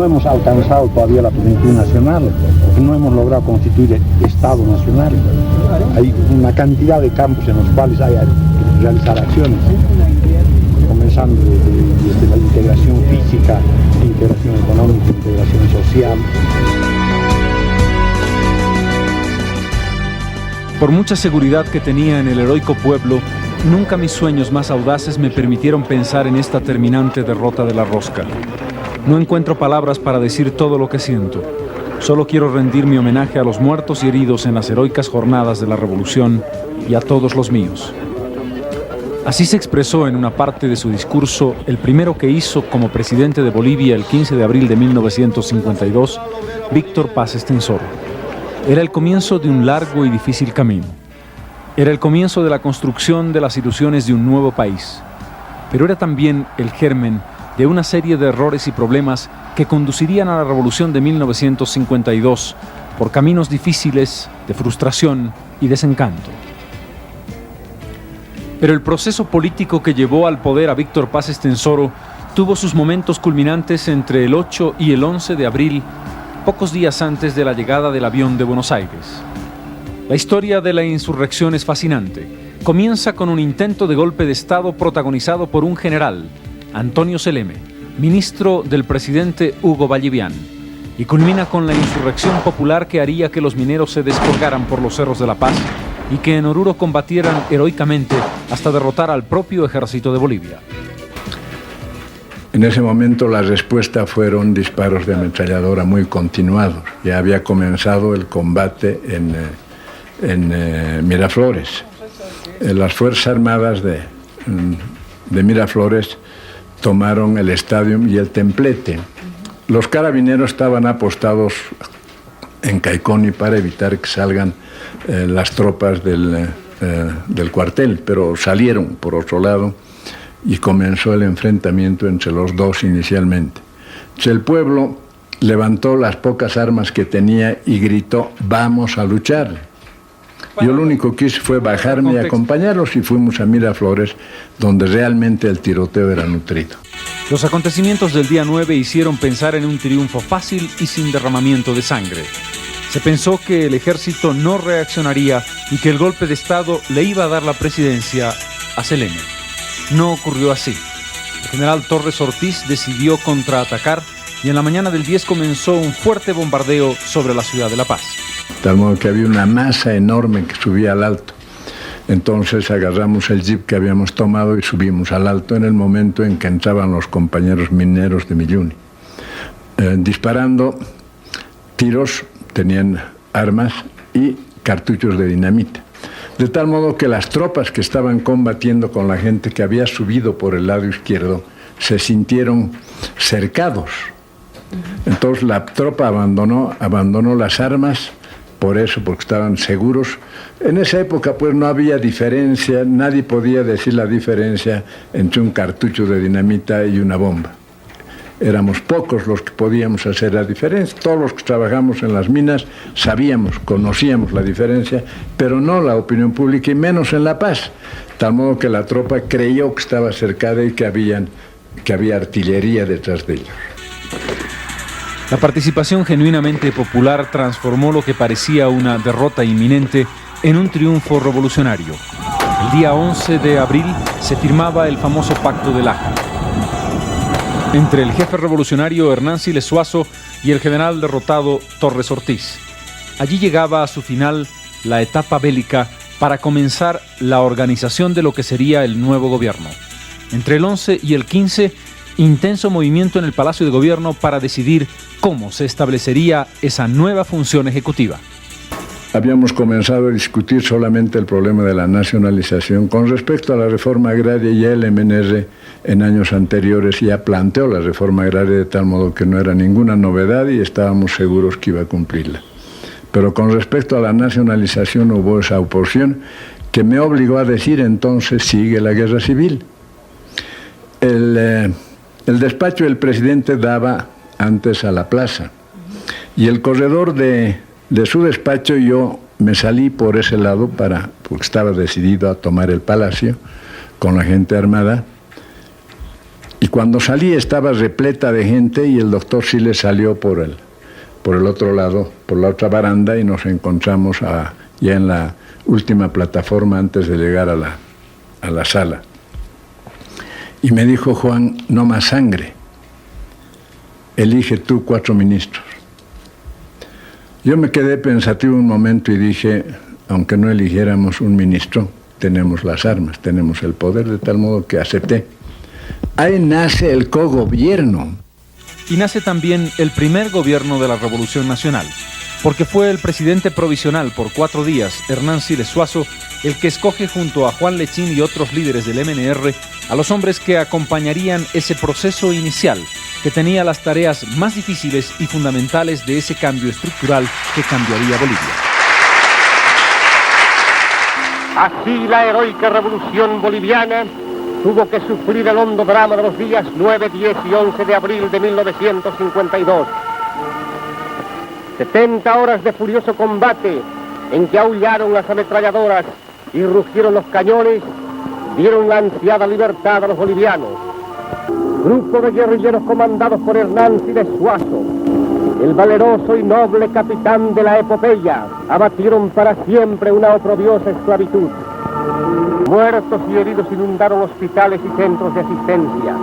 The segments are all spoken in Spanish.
hemos alcanzado todavía la plenitud nacional, porque no hemos logrado constituir Estado nacional. Hay una cantidad de campos en los cuales hay que realizar acciones, comenzando desde la integración física, integración económica, integración social. Por mucha seguridad que tenía en el heroico pueblo, nunca mis sueños más audaces me permitieron pensar en esta terminante derrota de la rosca. No encuentro palabras para decir todo lo que siento. Solo quiero rendir mi homenaje a los muertos y heridos en las heroicas jornadas de la revolución y a todos los míos. Así se expresó en una parte de su discurso el primero que hizo como presidente de Bolivia el 15 de abril de 1952, Víctor Paz Estenssoro. Era el comienzo de un largo y difícil camino. Era el comienzo de la construcción de las ilusiones de un nuevo país. Pero era también el germen de una serie de errores y problemas que conducirían a la revolución de 1952 por caminos difíciles de frustración y desencanto. Pero el proceso político que llevó al poder a Víctor Paz Estenssoro tuvo sus momentos culminantes entre el 8 y el 11 de abril, pocos días antes de la llegada del avión de Buenos Aires. La historia de la insurrección es fascinante. Comienza con un intento de golpe de Estado protagonizado por un general, Antonio Seleme, ministro del presidente Hugo Ballivián, y culmina con la insurrección popular que haría que los mineros se descolgaran por los cerros de La Paz y que en Oruro combatieran heroicamente hasta derrotar al propio ejército de Bolivia. En ese momento la respuesta fueron disparos de ametralladora muy continuados. Ya había comenzado el combate en Miraflores. Las Fuerzas Armadas de Miraflores tomaron el estadio y el templete. Los carabineros estaban apostados en Caiconi para evitar que salgan las tropas del cuartel, pero salieron por otro lado y comenzó el enfrentamiento entre los dos inicialmente. Entonces el pueblo levantó las pocas armas que tenía y gritó: vamos a luchar. Yo lo único que hice fue bajarme y acompañarlos y fuimos a Miraflores, donde realmente el tiroteo era nutrido. Los acontecimientos del día 9 hicieron pensar en un triunfo fácil y sin derramamiento de sangre. Se pensó que el ejército no reaccionaría y que el golpe de Estado le iba a dar la presidencia a Seleme. No ocurrió así. El general Torres Ortiz decidió contraatacar y en la mañana del 10 comenzó un fuerte bombardeo sobre la ciudad de La Paz. De tal modo que había una masa enorme que subía al alto. Entonces agarramos el jeep que habíamos tomado y subimos al alto en el momento en que entraban los compañeros mineros de Milluni. Disparando tiros, tenían armas y cartuchos de dinamita. De tal modo que las tropas que estaban combatiendo con la gente que había subido por el lado izquierdo se sintieron cercados. Entonces la tropa abandonó las armas por eso, porque estaban seguros. En esa época pues no había diferencia, nadie podía decir la diferencia entre un cartucho de dinamita y una bomba. Éramos pocos los que podíamos hacer la diferencia. Todos los que trabajamos en las minas sabíamos, conocíamos la diferencia, pero no la opinión pública y menos en La Paz. Tal modo que la tropa creyó que estaba cercada y que había artillería detrás de ellos. La participación genuinamente popular transformó lo que parecía una derrota inminente en un triunfo revolucionario. El día 11 de abril se firmaba el famoso Pacto de Laja entre el jefe revolucionario Hernán Siles Suazo y el general derrotado Torres Ortiz. Allí llegaba a su final la etapa bélica para comenzar la organización de lo que sería el nuevo gobierno. Entre el 11 y el 15, intenso movimiento en el Palacio de Gobierno para decidir cómo se establecería esa nueva función ejecutiva. Habíamos comenzado a discutir solamente el problema de la nacionalización. Con respecto a la reforma agraria, ya el MNR en años anteriores ya planteó la reforma agraria de tal modo que no era ninguna novedad y estábamos seguros que iba a cumplirla. Pero con respecto a la nacionalización hubo esa oposición que me obligó a decir: entonces sigue la guerra civil. El despacho del presidente daba antes a la plaza y el corredor de su despacho, yo me salí por ese lado porque estaba decidido a tomar el palacio con la gente armada. Y Cuando salí estaba repleta de gente y el doctor Siles salió por el otro lado, por la otra baranda, y nos encontramos ya en la última plataforma antes de llegar a la sala. Y me dijo: Juan, no más sangre, elige tú 4 ministros. Yo me quedé pensativo un momento y dije: aunque no eligiéramos un ministro, tenemos las armas, tenemos el poder, de tal modo que acepté. Ahí nace el cogobierno. Y nace también el primer gobierno de la Revolución Nacional, porque fue el presidente provisional por 4 días, Hernán Siles Zuazo, el que escoge junto a Juan Lechín y otros líderes del MNR a los hombres que acompañarían ese proceso inicial, que tenía las tareas más difíciles y fundamentales de ese cambio estructural que cambiaría Bolivia. Así la heroica revolución boliviana tuvo que sufrir el hondo drama de los días 9, 10 y 11 de abril de 1952. 70 horas de furioso combate en que aullaron las ametralladoras y rugieron los cañones, dieron la ansiada libertad a los bolivianos. Grupo de guerrilleros comandados por Hernán Siles Zuazo, el valeroso y noble capitán de la epopeya, abatieron para siempre una oprobiosa esclavitud. Muertos y heridos inundaron hospitales y centros de asistencia.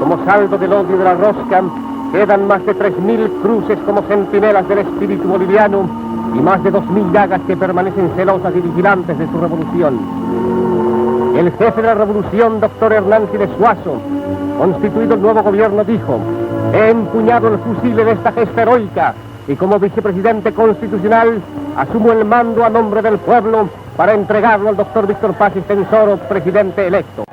Como saldo del odio de la rosca, quedan más de 3.000 cruces como centinelas del espíritu boliviano y más de 2.000 llagas que permanecen celosas y vigilantes de su revolución. El jefe de la revolución, doctor Hernán Siles Zuazo, constituido el nuevo gobierno, dijo: he empuñado el fusil en esta gesta heroica y como vicepresidente constitucional asumo el mando a nombre del pueblo para entregarlo al doctor Víctor Paz Estenssoro, presidente electo.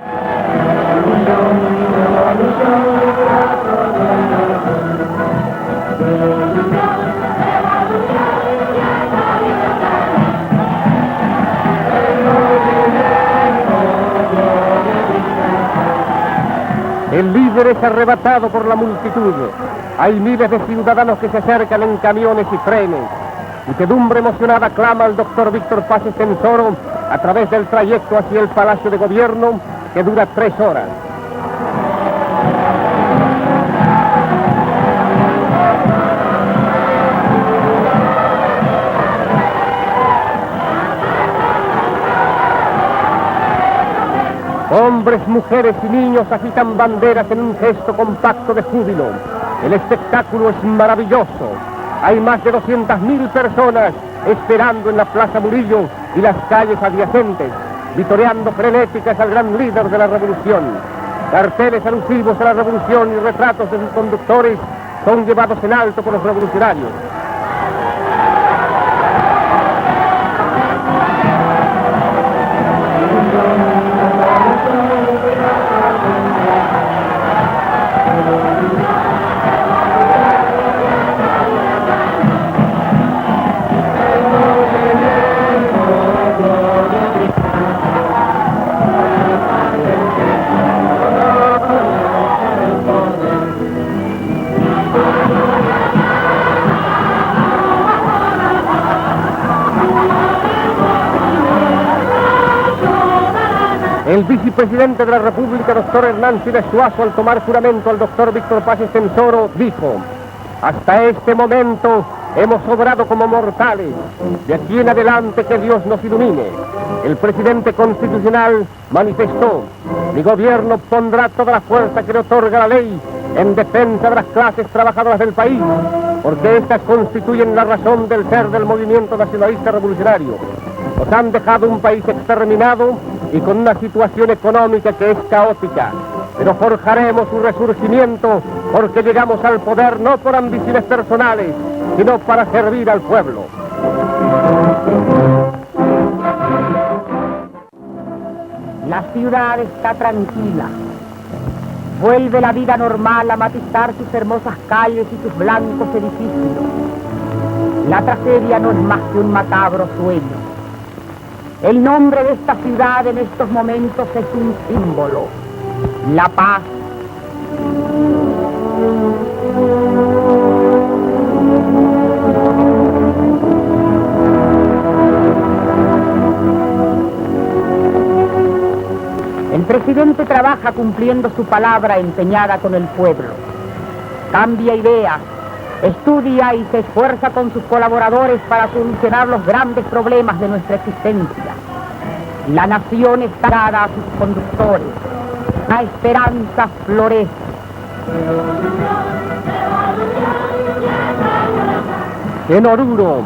El líder es arrebatado por la multitud. Hay miles de ciudadanos que se acercan en camiones y trenes. Muchedumbre emocionada clama al doctor Víctor Paz Estenssoro a través del trayecto hacia el Palacio de Gobierno, que dura 3 horas. Hombres, mujeres y niños agitan banderas en un gesto compacto de júbilo. El espectáculo es maravilloso. Hay más de 200.000 personas esperando en la Plaza Murillo y las calles adyacentes, vitoreando frenéticas al gran líder de la revolución. Carteles alusivos a la revolución y retratos de sus conductores son llevados en alto por los revolucionarios. El vicepresidente de la República, doctor Hernán Siles Zuazo, al tomar juramento al doctor Víctor Paz Estenssoro, dijo: hasta este momento hemos obrado como mortales. De aquí en adelante que Dios nos ilumine. El presidente constitucional manifestó: mi gobierno pondrá toda la fuerza que le otorga la ley en defensa de las clases trabajadoras del país, porque estas constituyen la razón del ser del movimiento nacionalista revolucionario. Nos han dejado un país exterminado y con una situación económica que es caótica, pero forjaremos su resurgimiento porque llegamos al poder no por ambiciones personales, sino para servir al pueblo. La ciudad está tranquila. Vuelve la vida normal a matizar sus hermosas calles y sus blancos edificios. La tragedia no es más que un macabro sueño. El nombre de esta ciudad en estos momentos es un símbolo: la paz. El presidente trabaja cumpliendo su palabra empeñada con el pueblo. Cambia ideas, estudia y se esfuerza con sus colaboradores para solucionar los grandes problemas de nuestra existencia. La nación está dada a sus conductores. La esperanza florece. En Oruro,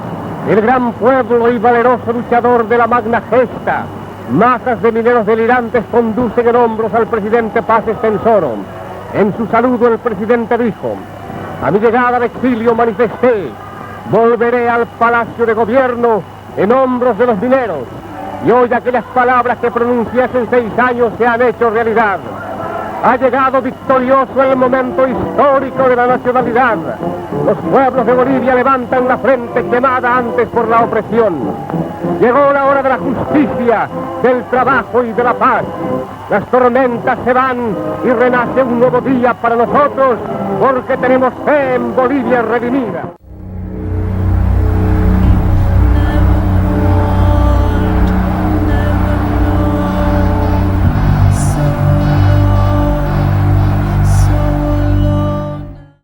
el gran pueblo y valeroso luchador de la Magna Gesta, masas de mineros delirantes conducen en hombros al presidente Paz Estenssoro. En su saludo el presidente dijo: a mi llegada al exilio manifesté, volveré al Palacio de Gobierno en hombros de los mineros. Y hoy aquellas palabras que pronuncié hace 6 años se han hecho realidad. Ha llegado victorioso el momento histórico de la nacionalidad. Los pueblos de Bolivia levantan la frente quemada antes por la opresión. Llegó la hora de la justicia, del trabajo y de la paz. Las tormentas se van y renace un nuevo día para nosotros, porque tenemos fe en Bolivia redimida.